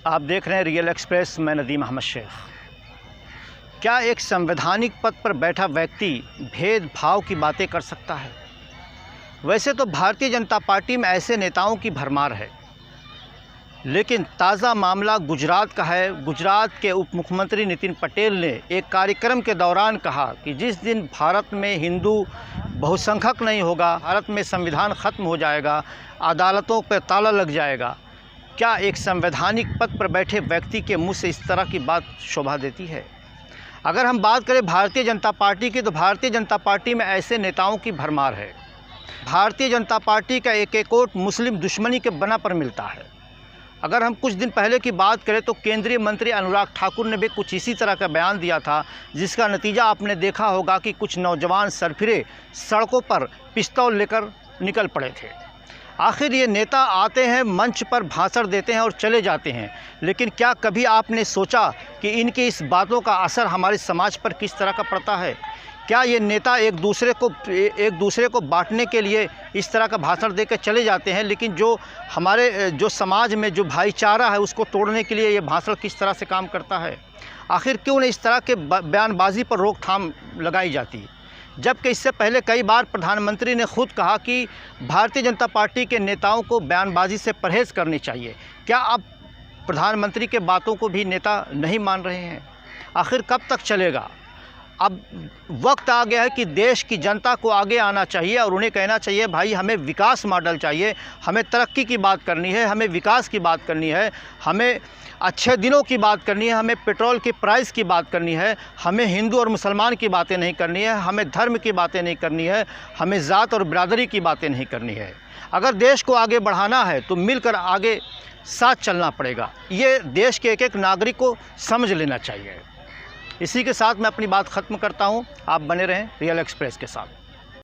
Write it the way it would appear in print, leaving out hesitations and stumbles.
आप देख रहे हैं रियल एक्सप्रेस। मैं नदीम अहमद शेख। क्या एक संवैधानिक पद पर बैठा व्यक्ति भेदभाव की बातें कर सकता है? वैसे तो भारतीय जनता पार्टी में ऐसे नेताओं की भरमार है, लेकिन ताज़ा मामला गुजरात का है। गुजरात के उप मुख्यमंत्री नितिन पटेल ने एक कार्यक्रम के दौरान कहा कि जिस दिन भारत में हिंदू बहुसंख्यक नहीं होगा, भारत में संविधान ख़त्म हो जाएगा, अदालतों पर ताला लग जाएगा। क्या एक संवैधानिक पद पर बैठे व्यक्ति के मुंह से इस तरह की बात शोभा देती है? अगर हम बात करें भारतीय जनता पार्टी की, तो भारतीय जनता पार्टी में ऐसे नेताओं की भरमार है। भारतीय जनता पार्टी का एक ओट मुस्लिम दुश्मनी के बना पर मिलता है। अगर हम कुछ दिन पहले की बात करें तो केंद्रीय मंत्री अनुराग ठाकुर ने भी कुछ इसी तरह का बयान दिया था, जिसका नतीजा आपने देखा होगा कि कुछ नौजवान सरफिरे सड़कों पर पिस्तौल लेकर निकल पड़े थे। आखिर ये नेता आते हैं, मंच पर भाषण देते हैं और चले जाते हैं, लेकिन क्या कभी आपने सोचा कि इनकी इस बातों का असर हमारे समाज पर किस तरह का पड़ता है? क्या ये नेता एक दूसरे को बांटने के लिए इस तरह का भाषण देकर चले जाते हैं, लेकिन जो समाज में जो भाईचारा है उसको तोड़ने के लिए ये भाषण किस तरह से काम करता है? आखिर क्यों नहीं इस तरह के बयानबाजी पर रोकथाम लगाई जाती? जबकि इससे पहले कई बार प्रधानमंत्री ने खुद कहा कि भारतीय जनता पार्टी के नेताओं को बयानबाजी से परहेज़ करनी चाहिए। क्या अब प्रधानमंत्री के बातों को भी नेता नहीं मान रहे हैं? आखिर कब तक चलेगा? अब वक्त आ गया है कि देश की जनता को आगे आना चाहिए और उन्हें कहना चाहिए, भाई हमें विकास मॉडल चाहिए, हमें तरक्की की बात करनी है, हमें विकास की बात करनी है, हमें अच्छे दिनों की बात करनी है, हमें पेट्रोल की प्राइस की बात करनी है, हमें हिंदू और मुसलमान की बातें नहीं करनी है, हमें धर्म की बातें नहीं करनी है, हमें ज़ात और बिरादरी की बातें नहीं करनी है। अगर देश को आगे बढ़ाना है तो मिलकर आगे साथ चलना पड़ेगा। ये देश के एक नागरिक को समझ लेना चाहिए। इसी के साथ मैं अपनी बात ख़त्म करता हूँ। आप बने रहें रियल एक्सप्रेस के साथ।